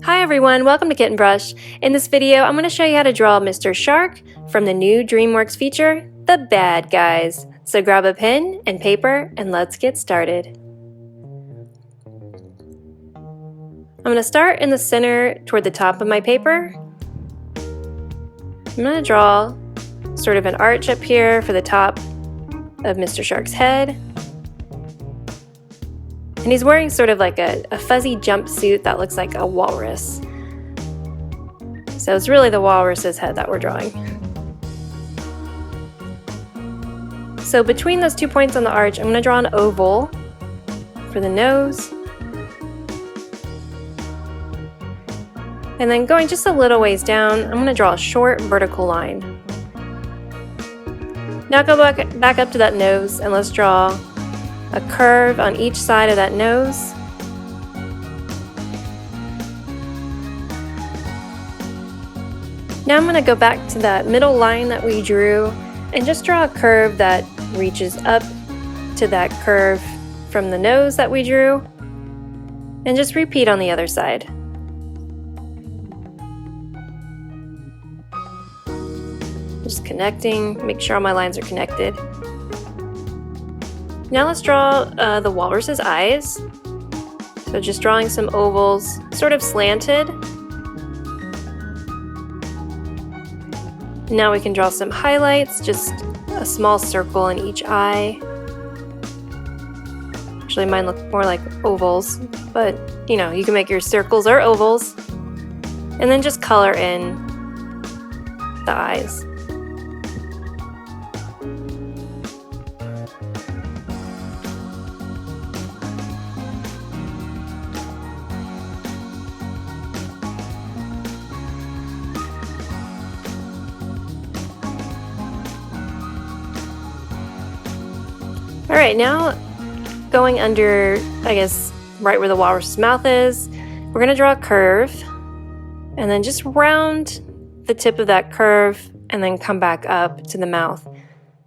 Hi everyone, welcome to Kit and Brush. In this video, I'm going to show you how to draw Mr. Shark from the new DreamWorks feature, The Bad Guys. So grab a pen and paper and let's get started. I'm going to start in the center toward the top of my paper. I'm going to draw sort of an arch up here for the top of Mr. Shark's head. And he's wearing sort of like a fuzzy jumpsuit that looks like a walrus. So it's really the walrus's head that we're drawing. So between those 2 points on the arch, I'm going to draw an oval for the nose. And then going just a little ways down, I'm going to draw a short vertical line. Now go back up to that nose and let's draw a curve on each side of that nose. Now I'm going to go back to that middle line that we drew and just draw a curve that reaches up to that curve from the nose that we drew, and just repeat on the other side. Just connecting, make sure all my lines are connected. Now let's draw the walrus's eyes. So just drawing some ovals, sort of slanted. Now we can draw some highlights, just a small circle in each eye. Actually, mine look more like ovals, but you know, you can make your circles or ovals. And then just color in the eyes. Alright, now going under, I guess, right where the walrus's mouth is, we're going to draw a curve and then just round the tip of that curve and then come back up to the mouth.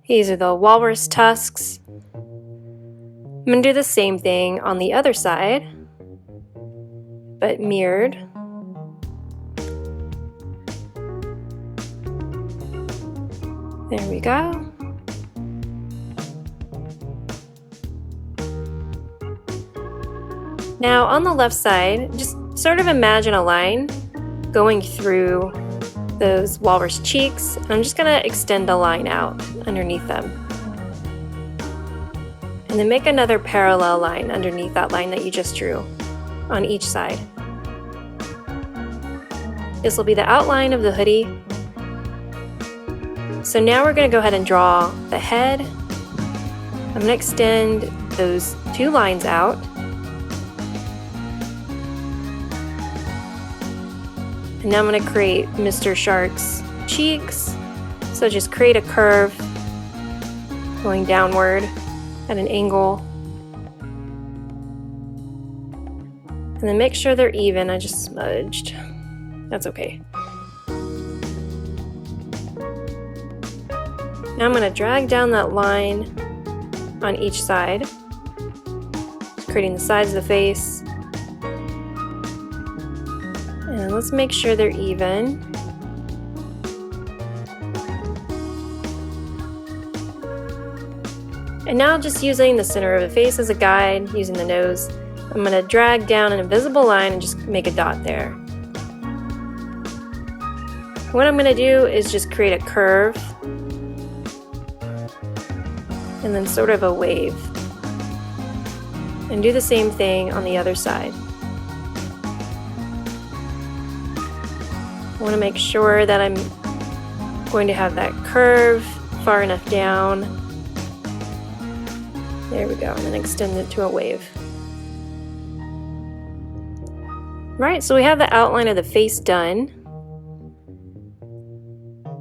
These are the walrus tusks. I'm going to do the same thing on the other side, but mirrored. There we go. Now on the left side, just sort of imagine a line going through those walrus cheeks, and I'm just going to extend a line out underneath them. And then make another parallel line underneath that line that you just drew on each side. This will be the outline of the hoodie. So now we're going to go ahead and draw the head. I'm going to extend those 2 lines out. And now I'm going to create Mr. Shark's cheeks. So just create a curve going downward at an angle. And then make sure they're even. I just smudged. That's okay. Now I'm going to drag down that line on each side, creating the sides of the face. And let's make sure they're even. And now just using the center of the face as a guide, using the nose, I'm going to drag down an invisible line and just make a dot there. What I'm going to do is just create a curve and then sort of a wave. And do the same thing on the other side. I want to make sure that I'm going to have that curve far enough down. There we go, and then extend it to a wave. Right, so we have the outline of the face done.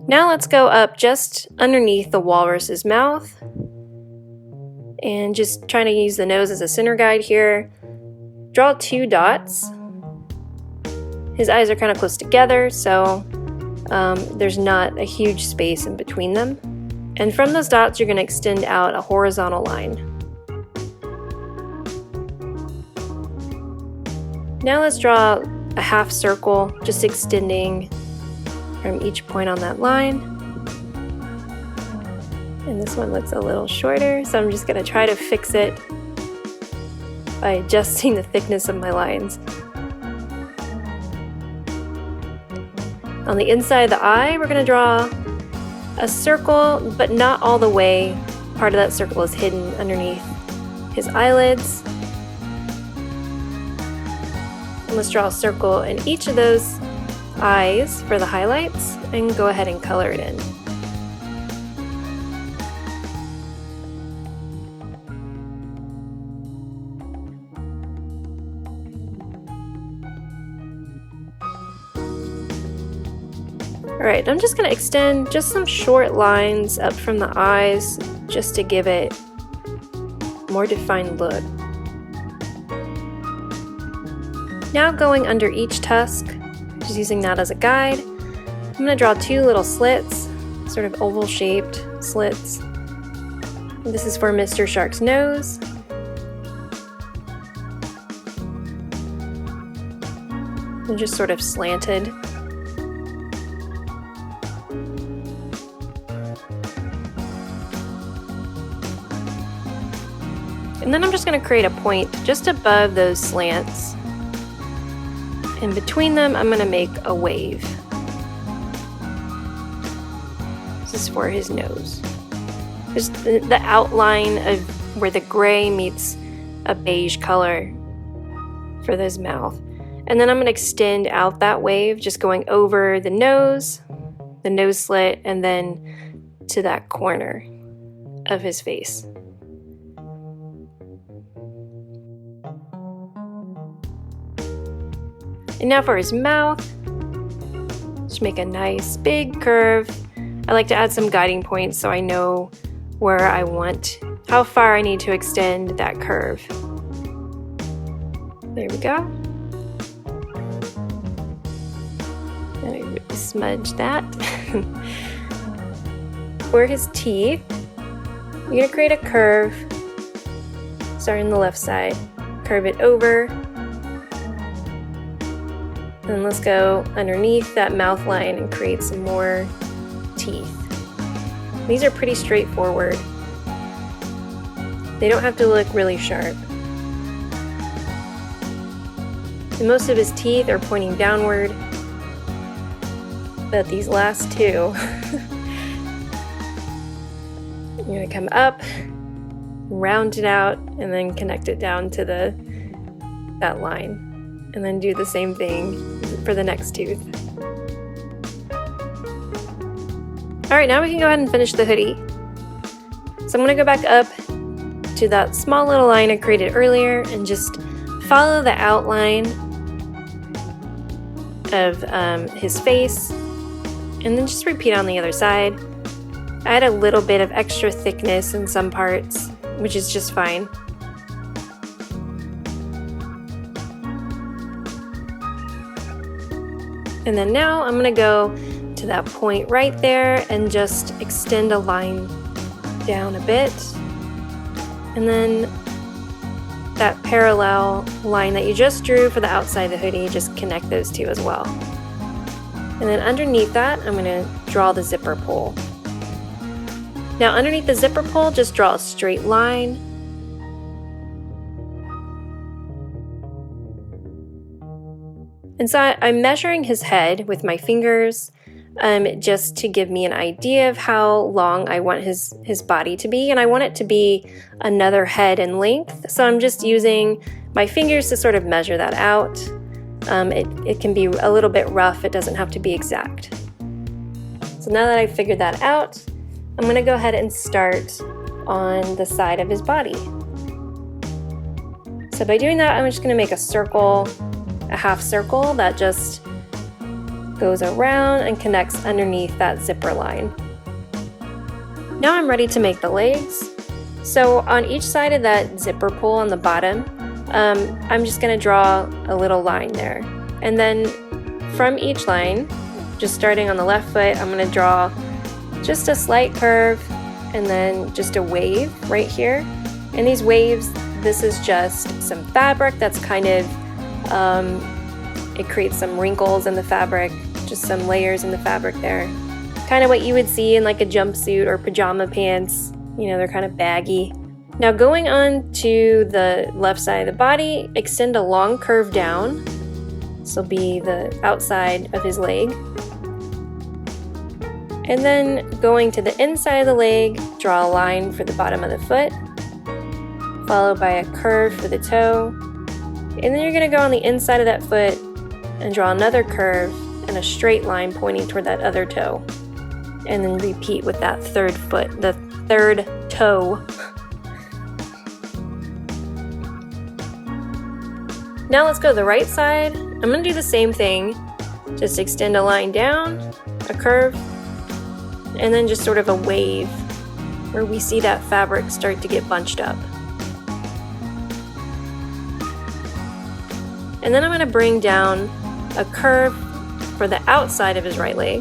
Now let's go up just underneath the walrus's mouth and just trying to use the nose as a center guide here. Draw 2 dots. His eyes are kind of close together, so there's not a huge space in between them. And from those dots, you're going to extend out a horizontal line. Now let's draw a half circle, just extending from each point on that line. And this one looks a little shorter, so I'm just going to try to fix it by adjusting the thickness of my lines. On the inside of the eye, we're going to draw a circle, but not all the way. Part of that circle is hidden underneath his eyelids. And let's draw a circle in each of those eyes for the highlights and go ahead and color it in. Alright, I'm just going to extend just some short lines up from the eyes just to give it a more defined look. Now going under each tusk, just using that as a guide, I'm going to draw two little slits, sort of oval shaped slits. This is for Mr. Shark's nose. And just sort of slanted. And then I'm just going to create a point just above those slants. And between them, I'm going to make a wave. This is for his nose. Just the outline of where the gray meets a beige color for his mouth. And then I'm going to extend out that wave, just going over the nose slit, and then to that corner of his face. And now for his mouth, just make a nice big curve. I like to add some guiding points so I know where I want, how far I need to extend that curve. There we go. And I really smudge that. For his teeth, you're going to create a curve, starting on the left side, curve it over. And let's go underneath that mouth line and create some more teeth. These are pretty straightforward. They don't have to look really sharp. And most of his teeth are pointing downward, but these last two, you're going to come up, round it out, and then connect it down to that line. And then do the same thing for the next tooth. Alright, now we can go ahead and finish the hoodie. So I'm going to go back up to that small little line I created earlier and just follow the outline of his face, and then just repeat on the other side. I add a little bit of extra thickness in some parts, which is just fine. And then now I'm going to go to that point right there and just extend a line down a bit. And then that parallel line that you just drew for the outside of the hoodie, just connect those two as well. And then underneath that, I'm going to draw the zipper pull. Now underneath the zipper pull, just draw a straight line. And so I'm measuring his head with my fingers just to give me an idea of how long I want his body to be. And I want it to be another head in length. So I'm just using my fingers to sort of measure that out. It can be a little bit rough. It doesn't have to be exact. So now that I've figured that out, I'm going to go ahead and start on the side of his body. So by doing that, I'm just going to make a circle, a half circle that just goes around and connects underneath that zipper line. Now I'm ready to make the legs. So on each side of that zipper pull on the bottom, I'm just going to draw a little line there. And then from each line, just starting on the left foot, I'm going to draw just a slight curve and then just a wave right here. And these waves, this is just some fabric that's kind of it creates some wrinkles in the fabric, just some layers in the fabric there. Kind of what you would see in like a jumpsuit or pajama pants. You know, they're kind of baggy. Now going on to the left side of the body, extend a long curve down. This will be the outside of his leg. And then going to the inside of the leg, draw a line for the bottom of the foot, followed by a curve for the toe. And then you're going to go on the inside of that foot and draw another curve and a straight line pointing toward that other toe. And then repeat with that third foot, the third toe. Now let's go to the right side. I'm going to do the same thing. Just extend a line down, a curve, and then just sort of a wave where we see that fabric start to get bunched up. And then I'm going to bring down a curve for the outside of his right leg.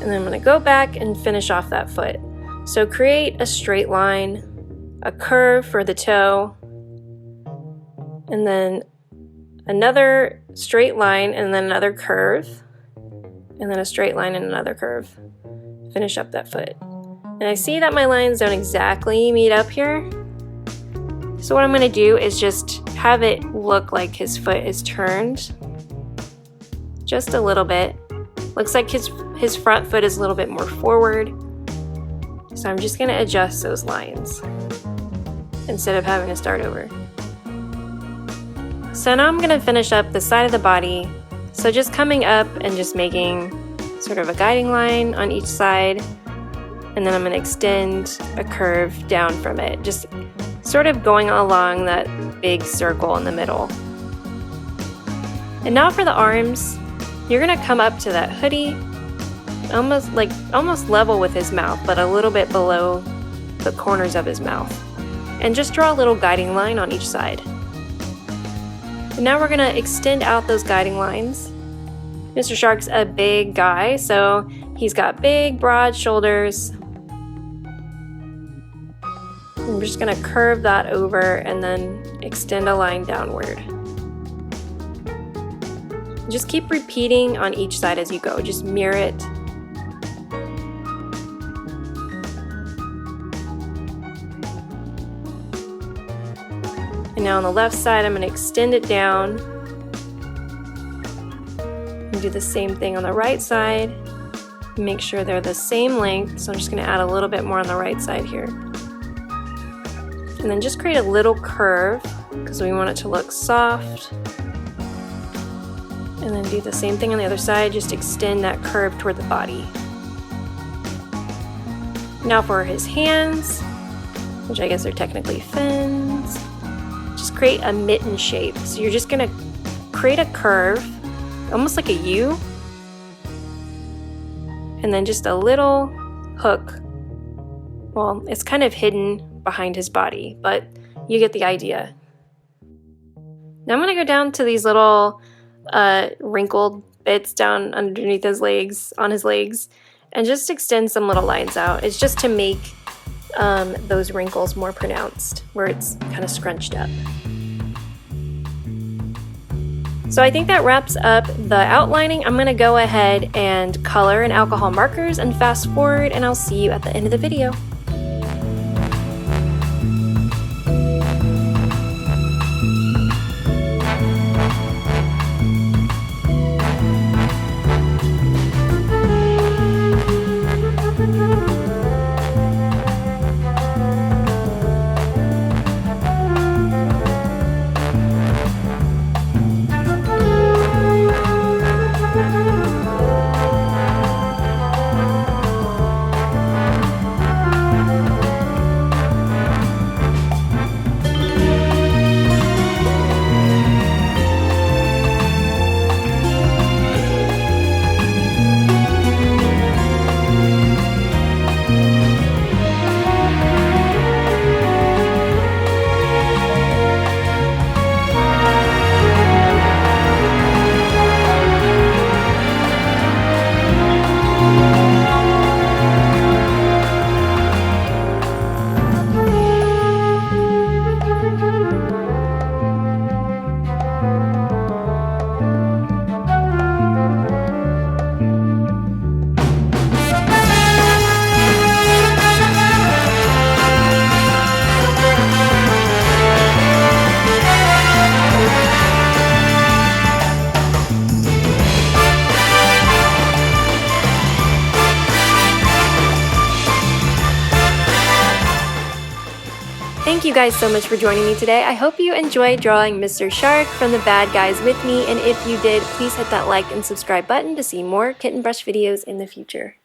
And then I'm going to go back and finish off that foot. So create a straight line, a curve for the toe, and then another straight line, and then another curve, and then a straight line and another curve. Finish up that foot. And I see that my lines don't exactly meet up here. So what I'm going to do is just have it look like his foot is turned just a little bit. Looks like his front foot is a little bit more forward. So I'm just going to adjust those lines instead of having to start over. So now I'm going to finish up the side of the body. So just coming up and just making sort of a guiding line on each side. And then I'm going to extend a curve down from it. Just sort of going along that big circle in the middle. And now for the arms, you're going to come up to that hoodie, almost level with his mouth, but a little bit below the corners of his mouth. And just draw a little guiding line on each side. And now we're going to extend out those guiding lines. Mr. Shark's a big guy, so he's got big, broad shoulders. I'm just going to curve that over and then extend a line downward. Just keep repeating on each side as you go. Just mirror it. And now on the left side, I'm going to extend it down. And do the same thing on the right side. Make sure they're the same length. So I'm just going to add a little bit more on the right side here. And then just create a little curve because we want it to look soft. And then do the same thing on the other side, just extend that curve toward the body. Now for his hands, which I guess are technically fins, just create a mitten shape. So you're just gonna create a curve, almost like a U, and then just a little hook. Well, it's kind of hidden behind his body, but you get the idea. Now I'm gonna go down to these little wrinkled bits down underneath his legs, on his legs, and just extend some little lines out. It's just to make those wrinkles more pronounced, where it's kind of scrunched up. So I think that wraps up the outlining. I'm gonna go ahead and color in alcohol markers and fast forward, and I'll see you at the end of the video. Thank you guys so much for joining me today. I hope you enjoyed drawing Mr. Shark from the Bad Guys with me, and if you did, please hit that like and subscribe button to see more kitten brush videos in the future.